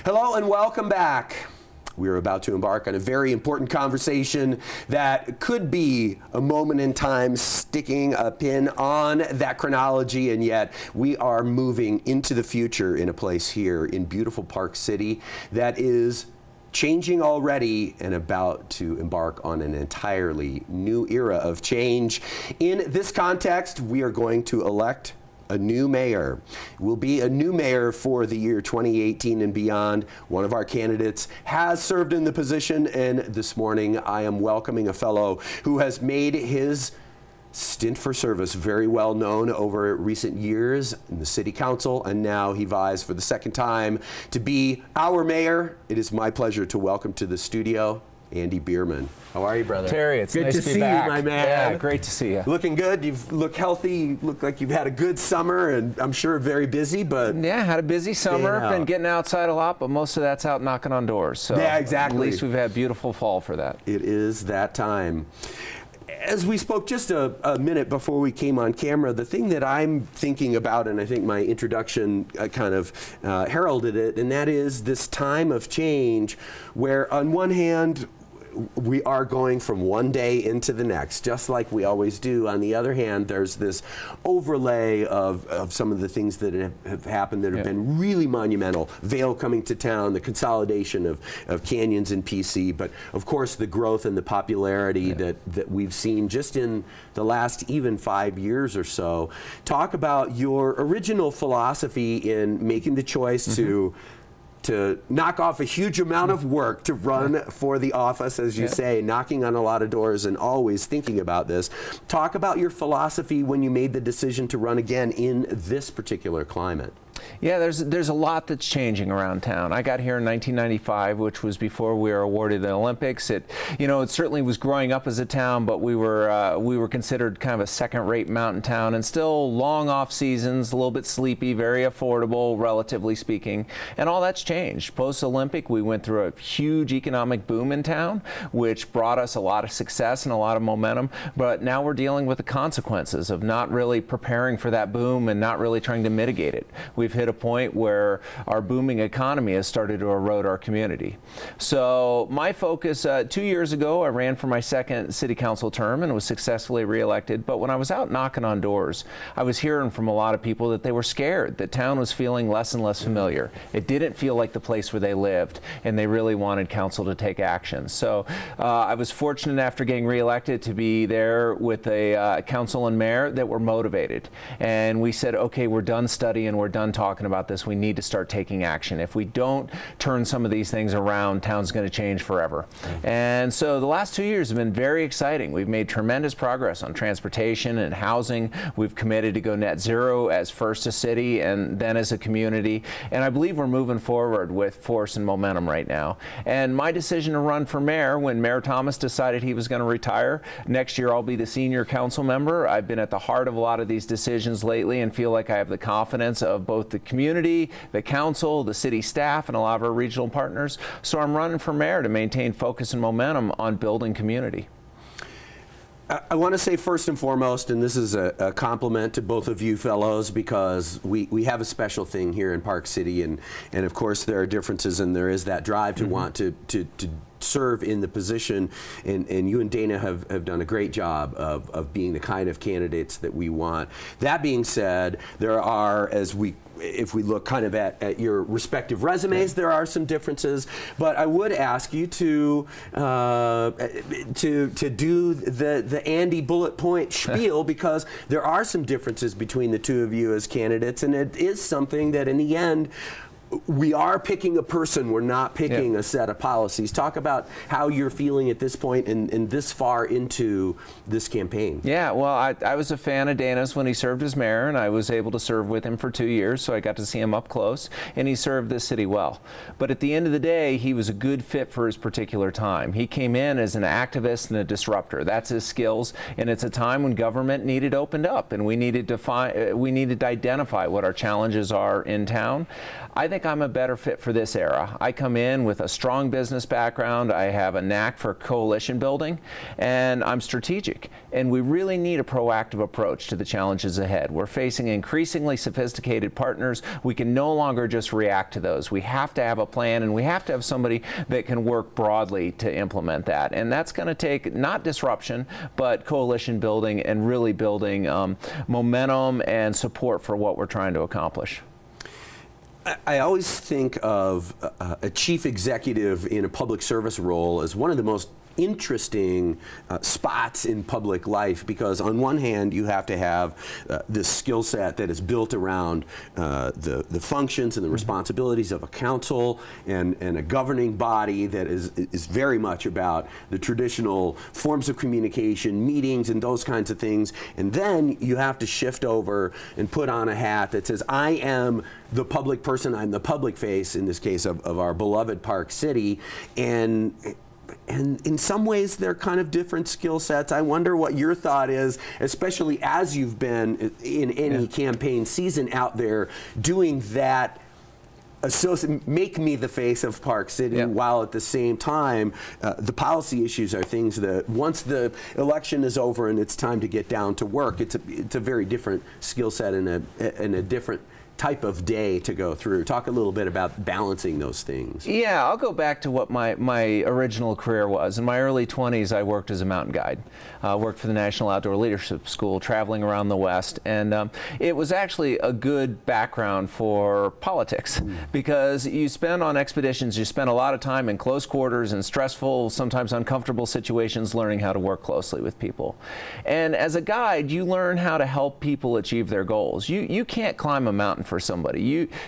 Hello and welcome back. We are about to embark on a very important conversation that could be a moment in time, sticking a pin on that chronology, and yet we are moving into the future in a place here in beautiful Park City that is changing already and about to embark on an entirely new era of change. In this context, we are going to elect a new mayor. Will be a new mayor for the year 2018 and beyond. One of our candidates has served in the position, and this morning I am welcoming a fellow who has made his stint for service very well known over recent years in the city council, and now he vies for the second time to be our mayor. It is my pleasure to welcome to the studio Andy Beerman. How are you, brother? Terry, it's good nice to be see back. you, my man. Yeah, great to see you. Looking good. You look healthy. You look like you've had a good summer, and I'm sure very busy. But yeah, had a busy summer. Been getting outside a lot, but most of that's out knocking on doors. So yeah, exactly. At least we've had beautiful fall for that. It is that time. As we spoke just a minute before we came on camera, the thing that I'm thinking about, and I think my introduction kind of heralded it, and that is this time of change where on one hand, we are going from one day into the next, just like we always do. On the other hand, there's this overlay of some of the things that have happened that have been really monumental. Vail coming to town, the consolidation of Canyons and PC, but of course the growth and the popularity that we've seen just in the last even 5 years or so. Talk about your original philosophy in making the choice to knock off a huge amount of work to run for the office, as you say, knocking on a lot of doors and always thinking about this. Talk about your philosophy when you made the decision to run again in this particular climate. Yeah, there's a lot that's changing around town. I got here in 1995, which was before we were awarded the Olympics. It certainly was growing up as a town, but we were considered kind of a second-rate mountain town, and still long off seasons, a little bit sleepy, very affordable, relatively speaking, and all that's changed. Post-Olympic, we went through a huge economic boom in town, which brought us a lot of success and a lot of momentum, but now we're dealing with the consequences of not really preparing for that boom and not really trying to mitigate it. We've hit a point where our booming economy has started to erode our community. So my focus, 2 years ago, I ran for my second city council term and was successfully reelected. But when I was out knocking on doors, I was hearing from a lot of people that they were scared, that town was feeling less and less familiar. It didn't feel like the place where they lived, and they really wanted council to take action. So I was fortunate after getting reelected to be there with a council and mayor that were motivated. And we said, okay, we're done studying, we're done talking about this, we need to start taking action. If we don't turn some of these things around, town's going to change forever. And so the last 2 years have been very exciting. We've made tremendous progress on transportation and housing. We've committed to go net zero as first a city and then as a community. And I believe we're moving forward with force and momentum right now. And my decision to run for mayor, when Mayor Thomas decided he was going to retire, next year I'll be the senior council member. I've been at the heart of a lot of these decisions lately and feel like I have the confidence of both the community, the council, the city staff, and a lot of our regional partners. So I'm running for mayor to maintain focus and momentum on building community. I want to say first and foremost, and this is a compliment to both of you fellows, because we have a special thing here in Park City, and of course there are differences, and there is that drive to want to serve in the position, and you and Dana have done a great job of being the kind of candidates that we want. That being said, there are, if we look kind of at your respective resumes, there are some differences, but I would ask you to do the Andy bullet point spiel, because there are some differences between the two of you as candidates, and it is something that in the end we are picking a person, we're not picking a set of policies. Talk about how you're feeling at this point and this far into this campaign. Yeah, well, I was a fan of Dana's when he served as mayor, and I was able to serve with him for 2 years, so I got to see him up close, and he served this city well. But at the end of the day, he was a good fit for his particular time. He came in as an activist and a disruptor. That's his skills, and it's a time when government needed opened up, and we needed to identify what our challenges are in town. I think think I'm a better fit for this era. I come in with a strong business background. I have a knack for coalition building, and I'm strategic. And we really need a proactive approach to the challenges ahead. We're facing increasingly sophisticated partners. We can no longer just react to those. We have to have a plan, and we have to have somebody that can work broadly to implement that. And that's going to take not disruption, but coalition building and really building momentum and support for what we're trying to accomplish. I always think of a chief executive in a public service role as one of the most interesting spots in public life, because on one hand you have to have this skill set that is built around the functions and the responsibilities of a council and a governing body that is very much about the traditional forms of communication, meetings and those kinds of things. And then you have to shift over and put on a hat that says, I am the public person, I'm the public face, in this case of our beloved Park City. And in some ways, they're kind of different skill sets. I wonder what your thought is, especially as you've been in any campaign season out there doing that. Make me the face of Park City, while at the same time, the policy issues are things that once the election is over and it's time to get down to work, it's a very different skill set and a different type of day to go through. Talk a little bit about balancing those things. Yeah, I'll go back to what my original career was. In my early 20s, I worked as a mountain guide. Worked for the National Outdoor Leadership School, traveling around the West. And it was actually a good background for politics, because you spend on expeditions, you spend a lot of time in close quarters and stressful, sometimes uncomfortable situations, learning how to work closely with people. And as a guide, you learn how to help people achieve their goals. You can't climb a mountain for somebody.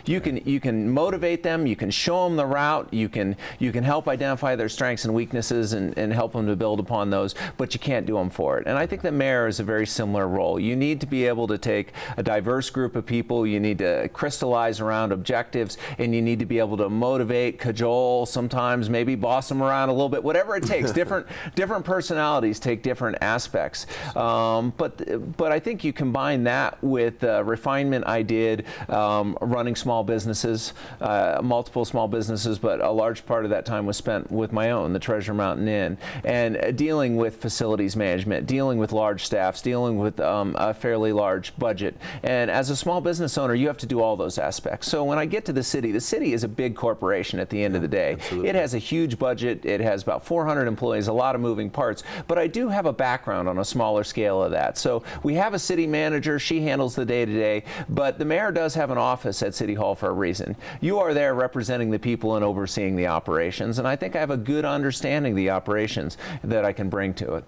You can motivate them, you can show them the route, you can help identify their strengths and weaknesses and help them to build upon those, but you can't do them for it. And I think the mayor is a very similar role. You need to be able to take a diverse group of people, you need to crystallize around objectives, and you need to be able to motivate, cajole, sometimes maybe boss them around a little bit, whatever it takes. Different personalities take different aspects. But I think you combine that with the refinement I did running small businesses, multiple small businesses, but a large part of that time was spent with my own, the Treasure Mountain Inn, and dealing with facilities management, dealing with large staffs, dealing with a fairly large budget. And as a small business owner, you have to do all those aspects. So when I get to the city is a big corporation at the end of the day. Absolutely. It has a huge budget. It has about 400 employees, a lot of moving parts. But I do have a background on a smaller scale of that. So we have a city manager. She handles the day-to-day. But the mayor does have an office at City Hall for a reason. You are there representing the people and overseeing the operations. And I think I have a good understanding of the operations that I can bring to it.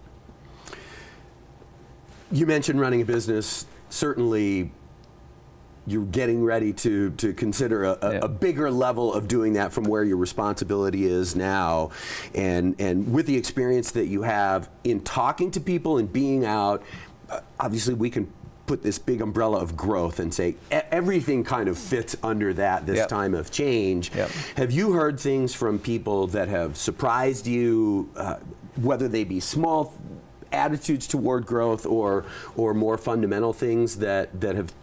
You mentioned running a business. Certainly, you're getting ready to consider a bigger level of doing that from where your responsibility is now. And with the experience that you have in talking to people and being out, obviously we can put this big umbrella of growth and say everything kind of fits under that this time of change. Have you heard things from people that have surprised you, whether they be small attitudes toward growth or more fundamental things that have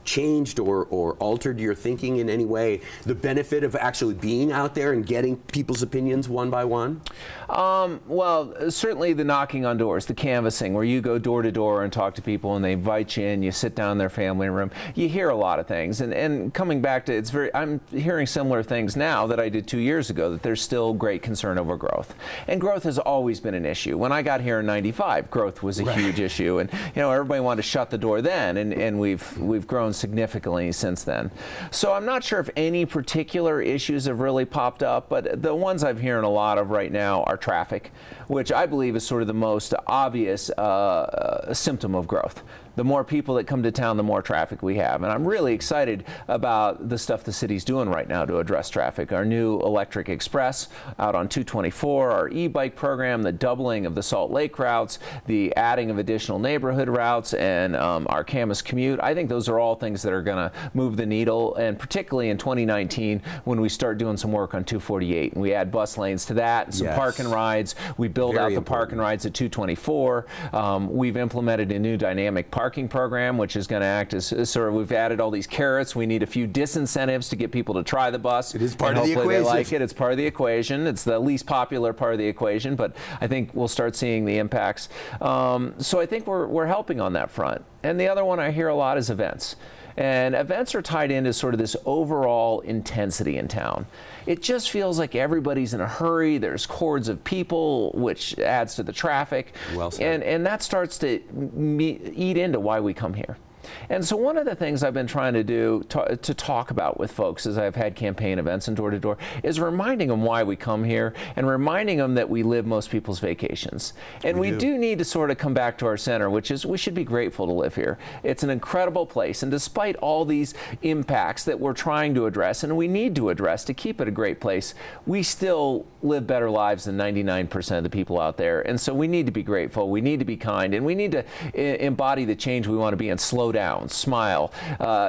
changed or altered your thinking in any way? The benefit of actually being out there and getting people's opinions one by one? Well, certainly the knocking on doors, the canvassing, where you go door to door and talk to people and they invite you in, you sit down in their family room. You hear a lot of things. And coming back to I'm hearing similar things now that I did 2 years ago, that there's still great concern over growth. And growth has always been an issue. When I got here in '95, growth was a huge issue. And everybody wanted to shut the door then, and we've grown significantly since then. So I'm not sure if any particular issues have really popped up, but the ones I'm hearing a lot of right now are traffic, which I believe is sort of the most obvious symptom of growth. The more people that come to town, the more traffic we have. And I'm really excited about the stuff the city's doing right now to address traffic. Our new electric express out on 224, our e-bike program, the doubling of the Salt Lake routes, the adding of additional neighborhood routes, and our Camas commute. I think those are all things that are going to move the needle, and particularly in 2019 when we start doing some work on 248 and we add bus lanes to that, some park and rides. We build out the park and rides at 224. We've implemented a new dynamic parking parking program, which is going to act as sort of, we've added all these carrots. We need a few disincentives to get people to try the bus. It is part of the hopefully equation. They like it. It's part of the equation. It's the least popular part of the equation, but I think we'll start seeing the impacts. So I think we're helping on that front. And the other one I hear a lot is events. And events are tied into sort of this overall intensity in town. It just feels like everybody's in a hurry. There's hordes of people, which adds to the traffic. Well said. And that starts to eat into why we come here. And so one of the things I've been trying to do to talk about with folks as I've had campaign events and door-to-door is reminding them why we come here and reminding them that we live most people's vacations. And we do need to sort of come back to our center, which is we should be grateful to live here. It's an incredible place. And despite all these impacts that we're trying to address and we need to address to keep it a great place, we still live better lives than 99% of the people out there. And so we need to be grateful. We need to be kind. And we need to embody the change we want to be and slow down, smile.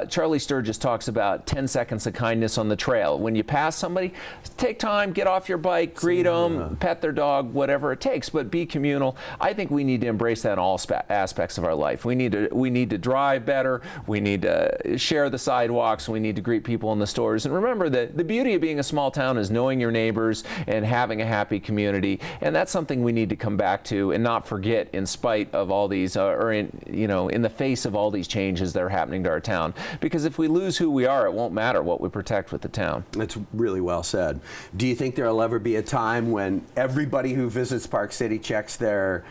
Charlie Sturgis talks about 10 seconds of kindness on the trail. When you pass somebody, take time, get off your bike, greet them, pet their dog, whatever it takes, but be communal. I think we need to embrace that in all aspects of our life. We need to drive better. We need to share the sidewalks. We need to greet people in the stores. And remember that the beauty of being a small town is knowing your neighbors and having a happy community. And that's something we need to come back to and not forget in spite of all these, in the face of all these changes that are happening to our town. Because if we lose who we are, it won't matter what we protect with the town. That's really well said. Do you think there'll ever be a time when everybody who visits Park City checks their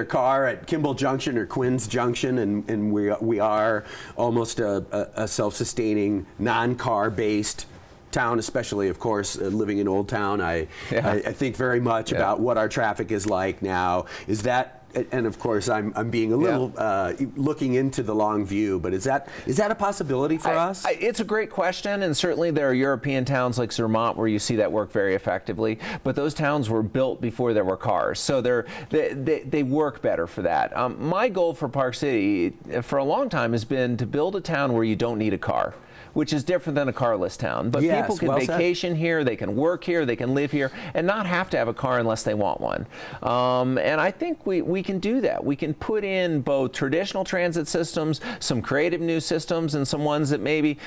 car at Kimball Junction or Quinn's Junction, and we are almost a self-sustaining, non-car based town, especially, of course, living in Old Town. I think very much about what our traffic is like now. Is that, and of course, I'm being a little looking into the long view, but is that a possibility for us? It's a great question, and certainly there are European towns like Vermont where you see that work very effectively. But those towns were built before there were cars, so they work better for that. My goal for Park City for a long time has been to build a town where you don't need a car, which is different than a carless town. But people can vacation here, they can work here, they can live here, and not have to have a car unless they want one. And I think we can do that. We can put in both traditional transit systems, some creative new systems, and some ones that maybe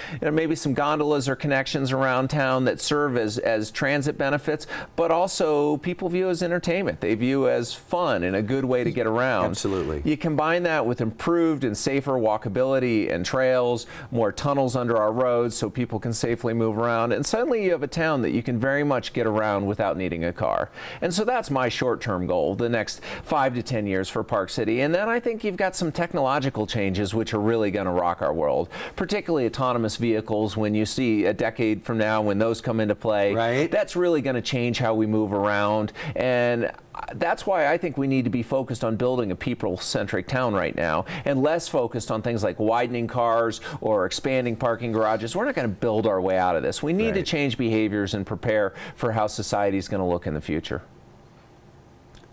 some gondolas or connections around town that serve as transit benefits, but also people view as entertainment. They view as fun and a good way to get around. Absolutely. You combine that with improved and safer walkability and trails, more tunnels under our roads so people can safely move around, and suddenly you have a town that you can very much get around without needing a car. And so that's my short-term goal, the next 5 to 10 years for Park City. And then I think you've got some technological changes which are really going to rock our world, particularly autonomous vehicles. When you see a decade from now when those come into play, that's really going to change how we move around. And that's why I think we need to be focused on building a people-centric town right now and less focused on things like widening cars or expanding parking garages. We're not going to build our way out of this. We need to change behaviors and prepare for how society is going to look in the future.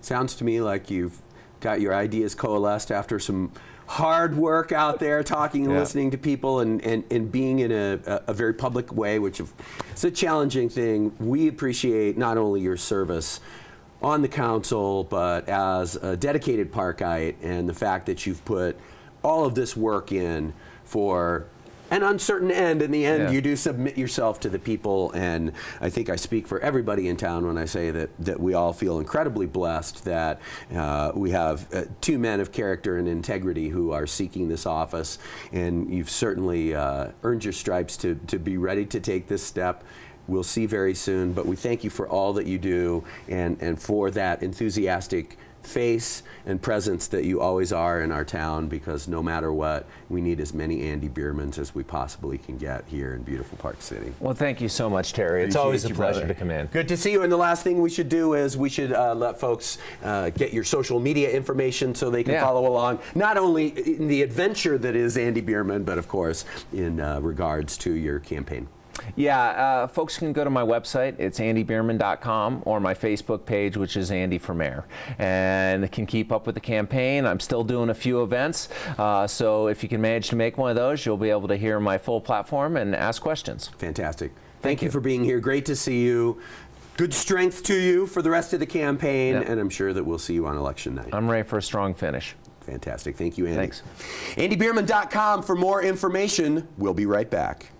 Sounds to me like you've got your ideas coalesced after some hard work out there, talking and listening to people and being in a very public way, which is a challenging thing. We appreciate not only your service on the council, but as a dedicated Parkite, and the fact that you've put all of this work in for an uncertain end. In the end, you do submit yourself to the people, and I think I speak for everybody in town when I say that we all feel incredibly blessed that we have two men of character and integrity who are seeking this office, and you've certainly earned your stripes to be ready to take this step. We'll see very soon, but we thank you for all that you do and for that enthusiastic face and presence that you always are in our town, because no matter what, we need as many Andy Beermans as we possibly can get here in beautiful Park City. Well, thank you so much, Terry. It's always a pleasure to come in. Good to see you. And the last thing we should do is we should let folks get your social media information so they can follow along, not only in the adventure that is Andy Beerman, but of course in regards to your campaign. Yeah, folks can go to my website. It's andybeerman.com, or my Facebook page, which is Andy for Mayor, and can keep up with the campaign. I'm still doing a few events, so if you can manage to make one of those, you'll be able to hear my full platform and ask questions. Fantastic. Thank you for being here. Great to see you. Good strength to you for the rest of the campaign, and I'm sure that we'll see you on election night. I'm ready for a strong finish. Fantastic. Thank you, Andy. Thanks. AndyBeerman.com for more information. We'll be right back.